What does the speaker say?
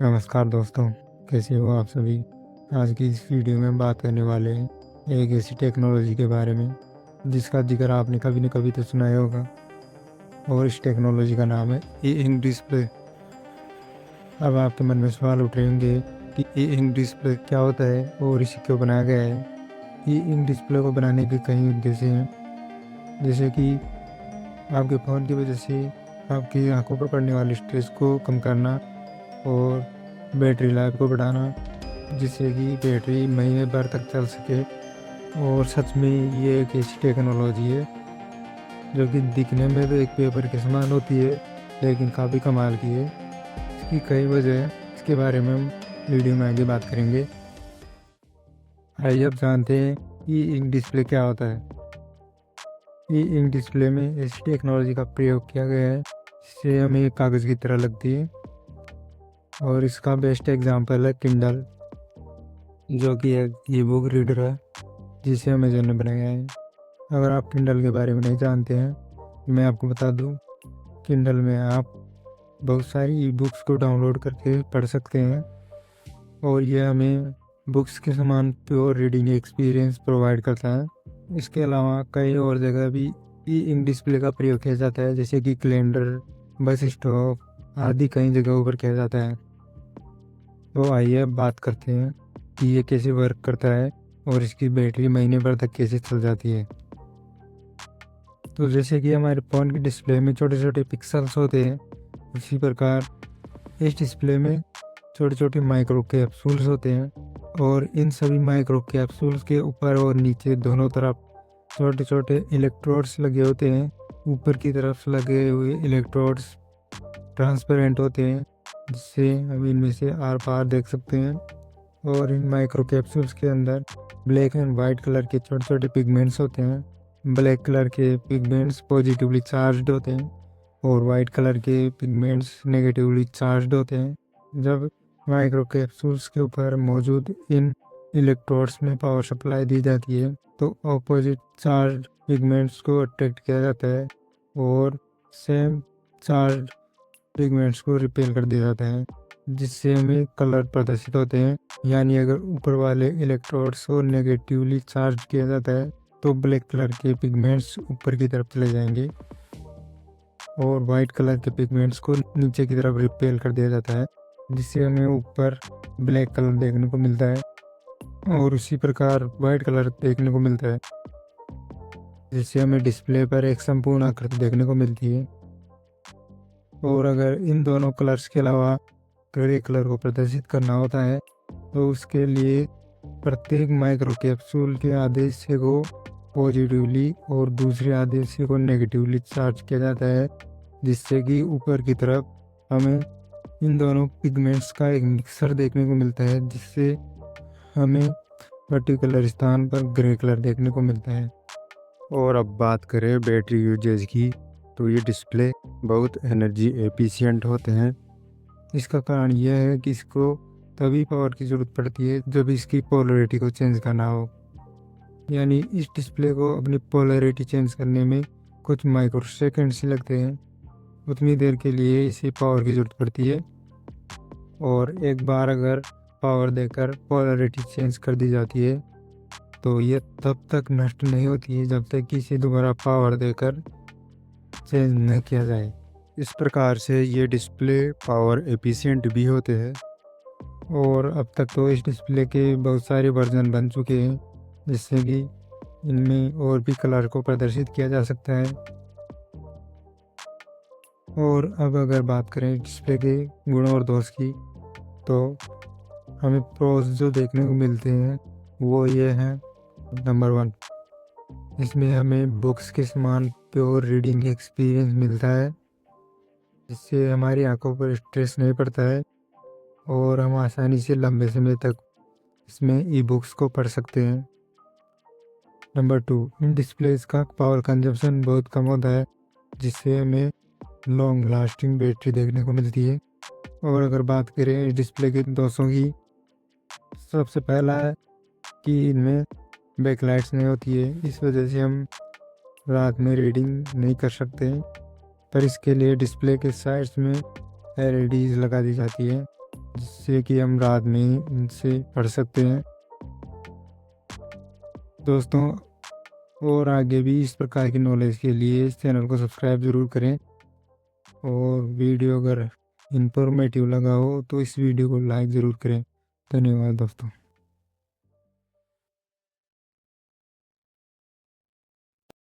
नमस्कार दोस्तों, कैसे हो आप सभी। आज की इस वीडियो में हम बात करने वाले हैं एक ऐसी टेक्नोलॉजी के बारे में जिसका जिक्र आपने कभी न कभी तो सुना ही होगा, और इस टेक्नोलॉजी का नाम है ई इंक डिस्प्ले। अब आपके मन में सवाल उठ रहे होंगे कि ई इंक डिस्प्ले क्या होता है और इसे क्यों बनाया गया है। ई इंक डिस्प्ले को बनाने के कई उद्देश्य हैं, जैसे कि आपके फ़ोन की वजह से आपकी आंखों पर पड़ने वाले स्ट्रेस को कम करना और बैटरी लाइफ को बढ़ाना, जिससे कि बैटरी महीने भर तक चल सके। और सच में ये एक ऐसी टेक्नोलॉजी है जो कि दिखने में तो एक पेपर के समान होती है, लेकिन काफ़ी कमाल की है। इसकी कई वजह हैं, इसके बारे में हम वीडियो में आगे बात करेंगे। आइए अब जानते हैं ई इंक डिस्प्ले क्या होता है। ई इंक डिस्प्ले में ऐसी टेक्नोलॉजी का प्रयोग किया गया है जिससे हमें कागज़ की तरह लगती है, और इसका बेस्ट एग्जांपल है किंडल, जो कि एक ई बुक रीडर है जिसे अमेजन ने बनाया है। अगर आप किंडल के बारे में नहीं जानते हैं तो मैं आपको बता दूं, किंडल में आप बहुत सारी ई बुक्स को डाउनलोड करके पढ़ सकते हैं, और यह हमें बुक्स के समान प्योर रीडिंग एक्सपीरियंस प्रोवाइड करता है। इसके अलावा कई और जगह भी ई इंक डिस्प्ले का प्रयोग किया जाता है, जैसे कि कैलेंडर, बस स्टॉप आदि कई जगहों पर किया जाता है। तो आइए अब बात करते हैं कि ये कैसे वर्क करता है और इसकी बैटरी महीने भर तक कैसे चल जाती है। तो जैसे कि हमारे फ़ोन की डिस्प्ले में छोटे छोटे पिक्सल्स होते हैं, उसी प्रकार इस डिस्प्ले में छोटे छोटे माइक्रो कैप्सूल्स होते हैं, और इन सभी माइक्रो कैप्सूल्स के ऊपर और नीचे दोनों तरफ छोटे छोटे इलेक्ट्रोड्स लगे होते हैं। ऊपर की तरफ लगे हुए इलेक्ट्रोड्स ट्रांसपेरेंट होते हैं, जिससे हम इनमें से आर पार देख सकते हैं। और इन माइक्रो कैप्सूल्स के अंदर ब्लैक एंड वाइट कलर के छोटे छोटे पिगमेंट्स होते हैं। ब्लैक कलर के पिगमेंट्स पॉजिटिवली चार्ज्ड होते हैं और वाइट कलर के पिगमेंट्स नेगेटिवली चार्ज्ड होते हैं। जब माइक्रो कैप्सूल्स के ऊपर मौजूद इन इलेक्ट्रोड्स में पावर सप्लाई दी जाती है तो ऑपोजिट चार्ज पिगमेंट्स को अट्रैक्ट किया जाता है और सेम चार्ज पिगमेंट्स को रिपेल कर दिया जाता है, जिससे हमें कलर प्रदर्शित होते हैं। यानी अगर ऊपर वाले इलेक्ट्रोड्स को नेगेटिवली चार्ज किया जाता है तो ब्लैक कलर के पिगमेंट्स ऊपर की तरफ चले जाएंगे और वाइट कलर के पिगमेंट्स को नीचे की तरफ रिपेल कर दिया जाता है, जिससे हमें ऊपर ब्लैक कलर देखने को मिलता है और उसी प्रकार वाइट कलर देखने को मिलता है, जिससे हमें डिस्प्ले पर एक संपूर्ण आकृति देखने को मिलती है। और अगर इन दोनों कलर्स के अलावा ग्रे कलर को प्रदर्शित करना होता है तो उसके लिए प्रत्येक माइक्रो कैप्सूल के आधे हिस्से को पॉजिटिवली और दूसरे आधे हिस्से को नेगेटिवली चार्ज किया जाता है, जिससे कि ऊपर की तरफ हमें इन दोनों पिगमेंट्स का एक मिक्सर देखने को मिलता है, जिससे हमें पर्टिकुलर स्थान पर ग्रे कलर देखने को मिलता है। और अब बात करें बैटरी यूजेज की, तो ये डिस्प्ले बहुत एनर्जी एफिशिएंट होते हैं। इसका कारण यह है कि इसको तभी पावर की ज़रूरत पड़ती है जब इसकी पोलैरिटी को चेंज करना हो। यानी इस डिस्प्ले को अपनी पोलैरिटी चेंज करने में कुछ माइक्रो सेकेंड्स ही लगते हैं। उतनी देर के लिए इसे पावर की ज़रूरत पड़ती है, और एक बार अगर पावर देकर पोलैरिटी चेंज कर दी जाती है तो ये तब तक नष्ट नहीं होती है जब तक कि इसे दोबारा पावर देकर चेंज न किया जाए। इस प्रकार से ये डिस्प्ले पावर एफिशिएंट भी होते हैं, और अब तक तो इस डिस्प्ले के बहुत सारे वर्जन बन चुके हैं, जिससे कि इनमें और भी कलर को प्रदर्शित किया जा सकता है। और अब अगर बात करें डिस्प्ले के गुण और दोष की, तो हमें प्रोज जो देखने को मिलते हैं वो ये हैं। नंबर 1, इसमें हमें बुक्स के समान प्योर रीडिंग एक्सपीरियंस मिलता है, जिससे हमारी आंखों पर स्ट्रेस नहीं पड़ता है और हम आसानी से लंबे समय तक इसमें ई बुक्स को पढ़ सकते हैं। नंबर 2, इन डिस्प्लेस का पावर कंजप्शन बहुत कम होता है, जिससे हमें लॉन्ग लास्टिंग बैटरी देखने को मिलती है। और अगर बात करें इस डिस्प्ले के दोषों की, सबसे पहला है कि इनमें बैकलाइट्स नहीं होती है, इस वजह से हम रात में रीडिंग नहीं कर सकते हैं। पर इसके लिए डिस्प्ले के साइड्स में एलईडीज लगा दी जाती है, जिससे कि हम रात में इनसे पढ़ सकते हैं। दोस्तों, और आगे भी इस प्रकार की नॉलेज के लिए इस चैनल को सब्सक्राइब ज़रूर करें, और वीडियो अगर इंफॉर्मेटिव लगा हो तो इस वीडियो को लाइक ज़रूर करें। धन्यवाद दोस्तों।